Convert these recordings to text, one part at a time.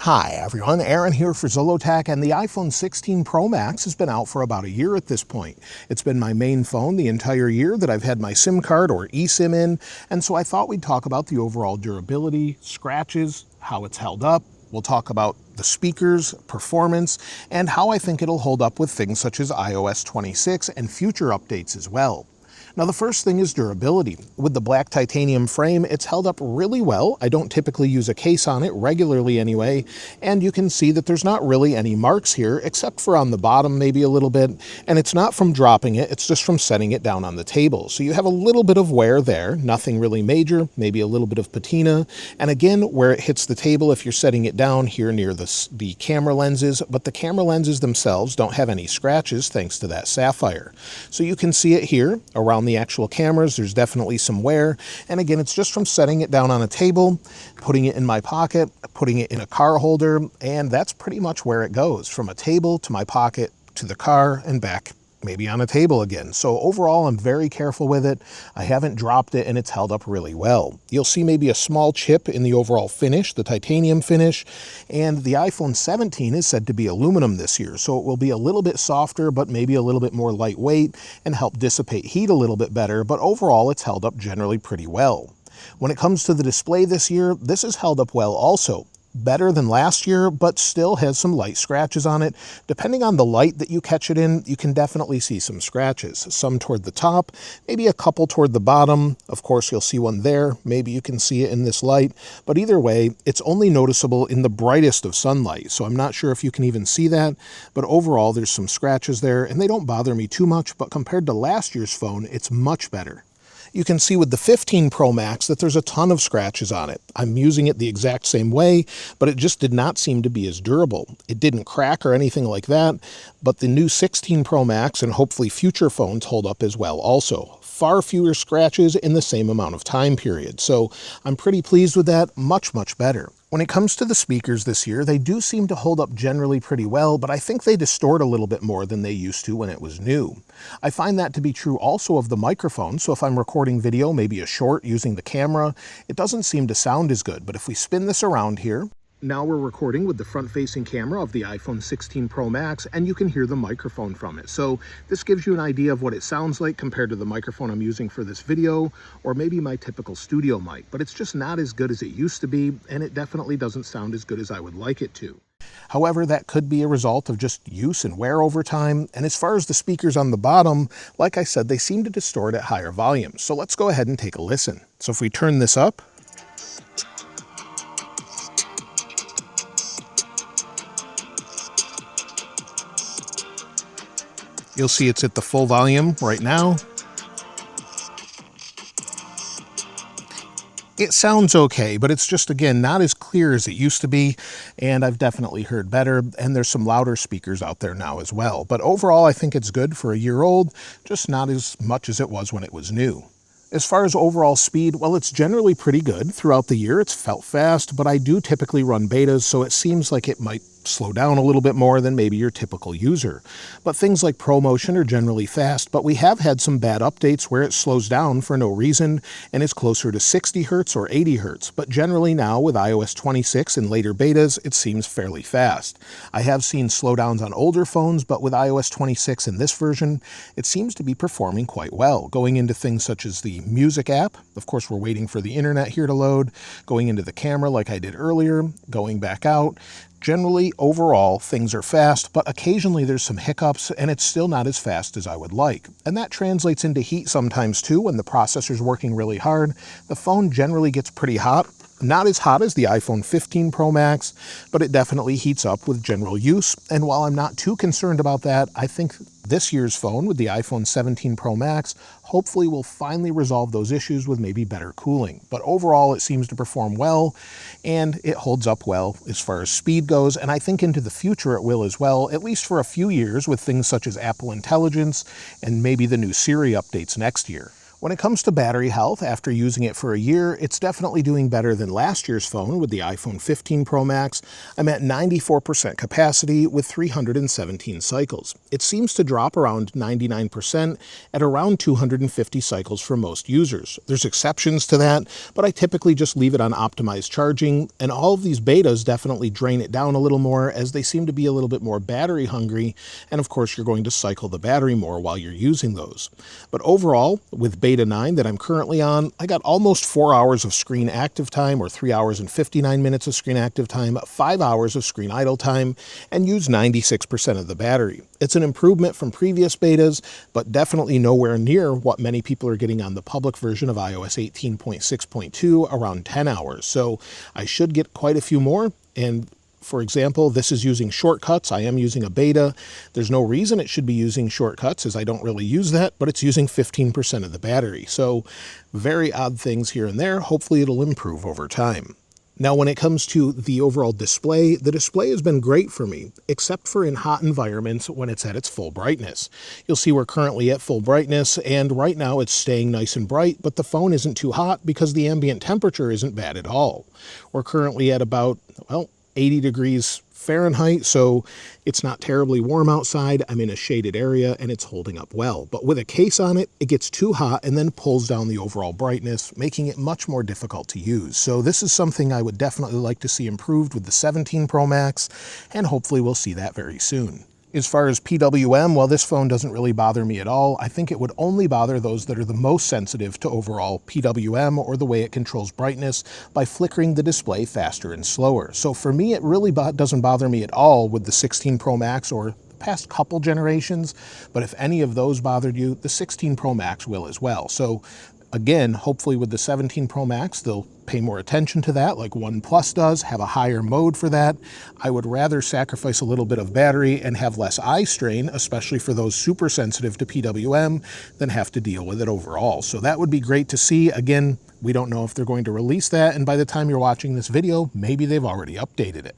Hi everyone, Aaron here for Zollotech, and the iPhone 16 Pro Max has been out for about a year at this point. It's been my main phone the entire year that I've had my SIM card or eSIM in, and so I thought we'd talk about the overall durability, scratches, how it's held up. We'll talk about the speakers, performance, and how I think it'll hold up with things such as iOS 26 and future updates as well. Now, the first thing is durability. With the black titanium frame, it's held up really well. I don't typically use a case on it regularly anyway, and you can see that there's not really any marks here, except for on the bottom maybe a little bit, and it's not from dropping it, it's just from setting it down on the table. So you have a little bit of wear there, nothing really major, maybe a little bit of patina, and again, where it hits the table if you're setting it down here near the camera lenses, but the camera lenses themselves don't have any scratches thanks to that sapphire. So you can see it here around the actual cameras. There's definitely some wear, and again, it's just from setting it down on a table, putting it in my pocket, putting it in a car holder, and that's pretty much where it goes, from a table to my pocket to the car and back maybe on a table again. So overall, I'm very careful with it. I haven't dropped it, and it's held up really well. You'll see maybe a small chip in the overall finish, the titanium finish, and the iPhone 17 is said to be aluminum this year, so it will be a little bit softer, but maybe a little bit more lightweight and help dissipate heat a little bit better, but overall, it's held up generally pretty well. When it comes to the display this year, this has held up well also. Better than last year, but still has some light scratches on it. Depending on the light that you catch it in, you can definitely see some scratches. Some toward the top, maybe a couple toward the bottom. Of course, you'll see one there. Maybe you can see it in this light. But either way, it's only noticeable in the brightest of sunlight. So I'm not sure if you can even see that. But overall, there's some scratches there, and they don't bother me too much. But compared to last year's phone, it's much better. You can see with the 15 Pro Max that there's a ton of scratches on it. I'm using it the exact same way, but it just did not seem to be as durable. It didn't crack or anything like that, but the new 16 Pro Max and hopefully future phones hold up as well also. Far fewer scratches in the same amount of time period. So I'm pretty pleased with that, much better. When it comes to the speakers this year, they do seem to hold up generally pretty well, but I think they distort a little bit more than they used to when it was new. I find that to be true also of the microphone, so if I'm recording video, maybe a short using the camera, it doesn't seem to sound as good. But if we spin this around here, now we're recording with the front-facing camera of the iPhone 16 Pro Max, and you can hear the microphone from it. So this gives you an idea of what it sounds like compared to the microphone I'm using for this video, or maybe my typical studio mic. But it's just not as good as it used to be, and it definitely doesn't sound as good as I would like it to. However, that could be a result of just use and wear over time. And as far as the speakers on the bottom, like I said, they seem to distort at higher volumes. So let's go ahead and take a listen. So if we turn this up, you'll see it's at the full volume right now. It sounds okay, but it's just, again, not as clear as it used to be, and I've definitely heard better, and there's some louder speakers out there now as well. But overall, I think it's good for a year old, just not as much as it was when it was new. As far as overall speed, well, it's generally pretty good. Throughout the year, it's felt fast, but I do typically run betas, so it seems like it might slow down a little bit more than maybe your typical user. But things like ProMotion are generally fast, but we have had some bad updates where it slows down for no reason and is closer to 60 Hz or 80 Hz. But generally now with iOS 26 and later betas, it seems fairly fast. I have seen slowdowns on older phones, but with iOS 26 in this version, it seems to be performing quite well. Going into things such as the music app, of course we're waiting for the internet here to load, going into the camera like I did earlier, going back out. Generally, overall, things are fast, but occasionally there's some hiccups, and it's still not as fast as I would like. And that translates into heat sometimes too. When the processor's working really hard, the phone generally gets pretty hot. Not as hot as the iPhone 15 Pro Max, but it definitely heats up with general use. And while I'm not too concerned about that, I think this year's phone with the iPhone 17 Pro Max hopefully will finally resolve those issues with maybe better cooling. But overall, it seems to perform well, and it holds up well as far as speed goes, and I think into the future it will as well, at least for a few years with things such as Apple Intelligence and maybe the new Siri updates next year. When it comes to battery health, after using it for a year, it's definitely doing better than last year's phone with the iPhone 15 Pro Max. I'm at 94% capacity with 317 cycles. It seems to drop around 99% at around 250 cycles for most users. There's exceptions to that, but I typically just leave it on optimized charging, and all of these betas definitely drain it down a little more as they seem to be a little bit more battery hungry, and of course you're going to cycle the battery more while you're using those. But overall, with Beta 9 that I'm currently on, I got almost 4 hours of screen active time, or 3 hours and 59 minutes of screen active time, 5 hours of screen idle time, and use 96% of the battery. It's an improvement from previous betas, but definitely nowhere near what many people are getting on the public version of iOS 18.6.2, around 10 hours. So I should get quite a few more, and for example, this is using shortcuts. I am using a beta. There's no reason it should be using shortcuts as I don't really use that, but it's using 15% of the battery. So very odd things here and there. Hopefully it'll improve over time. Now, when it comes to the overall display, the display has been great for me, except for in hot environments when it's at its full brightness. You'll see we're currently at full brightness, and right now it's staying nice and bright, but the phone isn't too hot because the ambient temperature isn't bad at all. We're currently at about, well, 80 degrees Fahrenheit, so it's not terribly warm outside. I'm in a shaded area and it's holding up well. But with a case on it, it gets too hot and then pulls down the overall brightness, making it much more difficult to use. So this is something I would definitely like to see improved with the 17 Pro Max, and hopefully we'll see that very soon. As far as PWM, well, this phone doesn't really bother me at all. I think it would only bother those that are the most sensitive to overall PWM or the way it controls brightness by flickering the display faster and slower. So for me, it really doesn't bother me at all with the 16 Pro Max or the past couple generations, but if any of those bothered you, the 16 Pro Max will as well. So again, hopefully with the 17 Pro Max, they'll pay more attention to that, like OnePlus does, have a higher mode for that. I would rather sacrifice a little bit of battery and have less eye strain, especially for those super sensitive to PWM, than have to deal with it overall. So that would be great to see. Again, we don't know if they're going to release that, and by the time you're watching this video, maybe they've already updated it.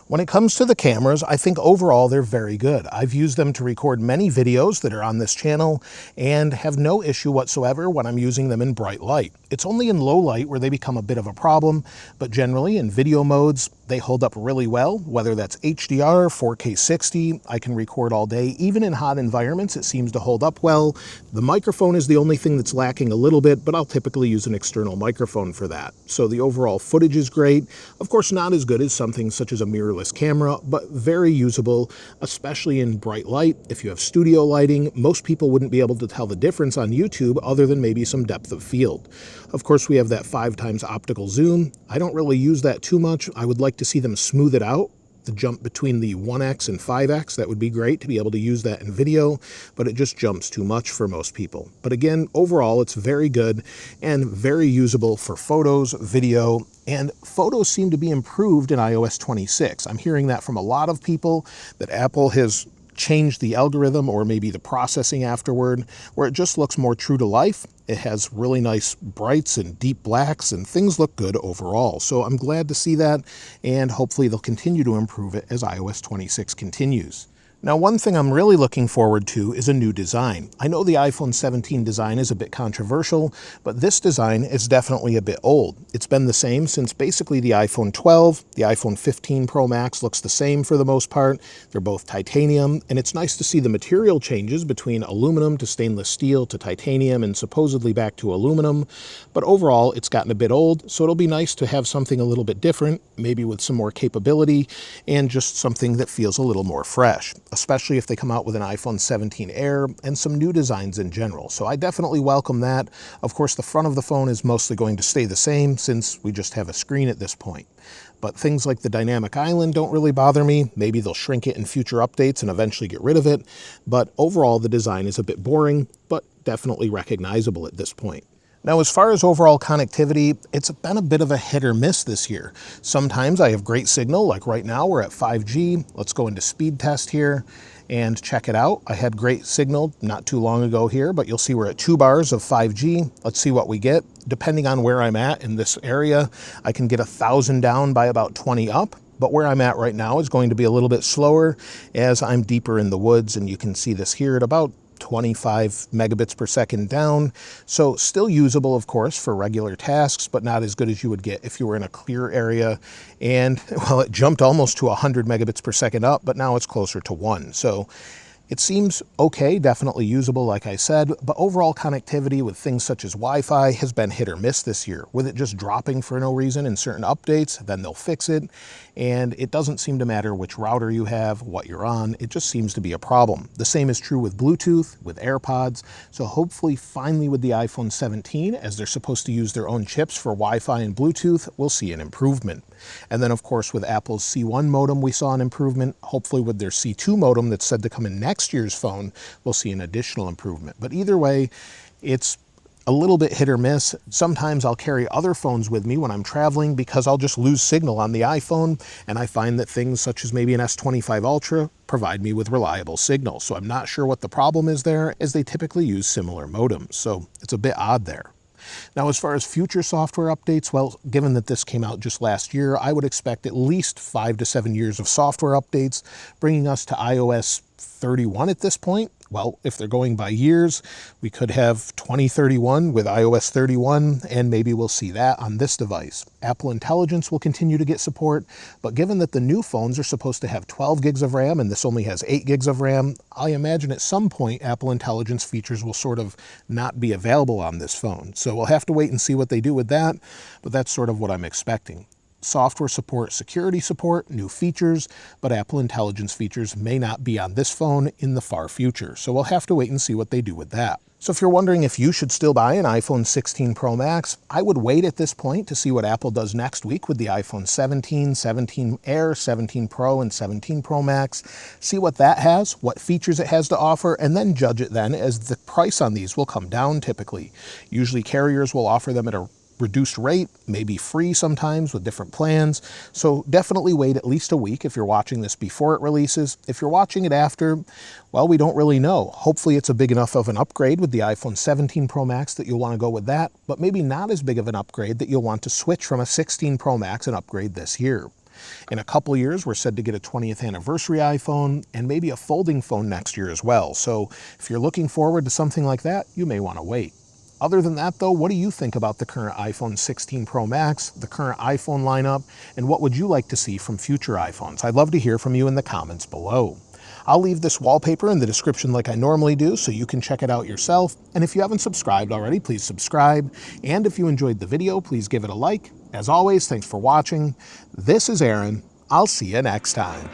When it comes to the cameras, I think overall they're very good. I've used them to record many videos that are on this channel and have no issue whatsoever when I'm using them in bright light. It's only in low light where they become a bit of a problem, but generally in video modes, they hold up really well, whether that's HDR, 4K 60, I can record all day. Even in hot environments, it seems to hold up well. The microphone is the only thing that's lacking a little bit, but I'll typically use an external microphone for that. So the overall footage is great. Of course, not as good as something such as a mirrorless camera, but very usable, especially in bright light. If you have studio lighting, most people wouldn't be able to tell the difference on YouTube other than maybe some depth of field. Of course, we have that 5x optical zoom. I don't really use that too much. I would like to see them smooth it out. The jump between the 1x and 5x, that would be great to be able to use that in video, but it just jumps too much for most people. But again, overall, it's very good and very usable for photos, video, and photos seem to be improved in iOS 26. I'm hearing that from a lot of people, that Apple has changed the algorithm or maybe the processing afterward, where it just looks more true to life. It has really nice brights and deep blacks, and things look good overall. So I'm glad to see that, and hopefully they'll continue to improve it as iOS 26 continues. Now, one thing I'm really looking forward to is a new design. I know the iPhone 17 design is a bit controversial, but this design is definitely a bit old. It's been the same since basically the iPhone 12. The iPhone 15 Pro Max looks the same for the most part. They're both titanium, and it's nice to see the material changes between aluminum to stainless steel to titanium and supposedly back to aluminum. But overall, it's gotten a bit old, so it'll be nice to have something a little bit different, maybe with some more capability, and just something that feels a little more fresh, especially if they come out with an iPhone 17 Air and some new designs in general. So I definitely welcome that. Of course, the front of the phone is mostly going to stay the same since we just have a screen at this point. But things like the dynamic island don't really bother me. Maybe they'll shrink it in future updates and eventually get rid of it. But overall, the design is a bit boring, but definitely recognizable at this point. Now, as far as overall connectivity, it's been a bit of a hit or miss this year. Sometimes I have great signal, like right now we're at 5G. Let's go into speed test here and check it out. I had great signal not too long ago here, but you'll see we're at 2 bars of 5G. Let's see what we get. Depending on where I'm at in this area, I can get 1,000 down by about 20 up. But where I'm at right now is going to be a little bit slower as I'm deeper in the woods, and you can see this here at about 25 megabits per second down. So still usable, of course, for regular tasks, but not as good as you would get if you were in a clear area. And well, it jumped almost to 100 megabits per second up, but now it's closer to 1. So it seems okay, definitely usable, like I said, but overall connectivity with things such as Wi-Fi has been hit or miss this year, with it just dropping for no reason in certain updates. Then they'll fix it, and it doesn't seem to matter which router you have, what you're on. It just seems to be a problem. The same is true with Bluetooth, with AirPods, so hopefully finally with the iPhone 17, as they're supposed to use their own chips for Wi-Fi and Bluetooth, we'll see an improvement. And then of course with Apple's C1 modem we saw an improvement. Hopefully with their C2 modem that's said to come in next year's phone, we'll see an additional improvement. But either way, it's a little bit hit or miss. Sometimes I'll carry other phones with me when I'm traveling because I'll just lose signal on the iPhone, and I find that things such as maybe an S25 Ultra provide me with reliable signal. So I'm not sure what the problem is there, as they typically use similar modems. So it's a bit odd there. Now, as far as future software updates, well, given that this came out just last year, I would expect at least 5 to 7 years of software updates, bringing us to iOS 31 at this point. Well, if they're going by years, we could have 2031 with iOS 31, and maybe we'll see that on this device. Apple Intelligence will continue to get support, but given that the new phones are supposed to have 12 gigs of RAM and this only has 8 gigs of RAM, I imagine at some point Apple Intelligence features will sort of not be available on this phone. So we'll have to wait and see what they do with that, but that's sort of what I'm expecting. Software support, security support, new features, but Apple Intelligence features may not be on this phone in the far future. So we'll have to wait and see what they do with that. So if you're wondering if you should still buy an iPhone 16 Pro Max, I would wait at this point to see what Apple does next week with the iPhone 17, 17 Air, 17 Pro, and 17 Pro Max. See what that has, what features it has to offer, and then judge it then, as the price on these will come down typically. Usually carriers will offer them at a reduced rate, maybe free sometimes with different plans. So definitely wait at least a week if you're watching this before it releases. If you're watching it after, well, we don't really know. Hopefully it's a big enough of an upgrade with the iPhone 17 Pro Max that you'll want to go with that, but maybe not as big of an upgrade that you'll want to switch from a 16 Pro Max and upgrade this year. In a couple years, we're said to get a 20th anniversary iPhone and maybe a folding phone next year as well. So if you're looking forward to something like that, you may want to wait. Other than that, though, what do you think about the current iPhone 16 Pro Max, the current iPhone lineup, and what would you like to see from future iPhones? I'd love to hear from you in the comments below. I'll leave this wallpaper in the description like I normally do, so you can check it out yourself. And if you haven't subscribed already, please subscribe. And if you enjoyed the video, please give it a like. As always, thanks for watching. This is Aaron. I'll see you next time.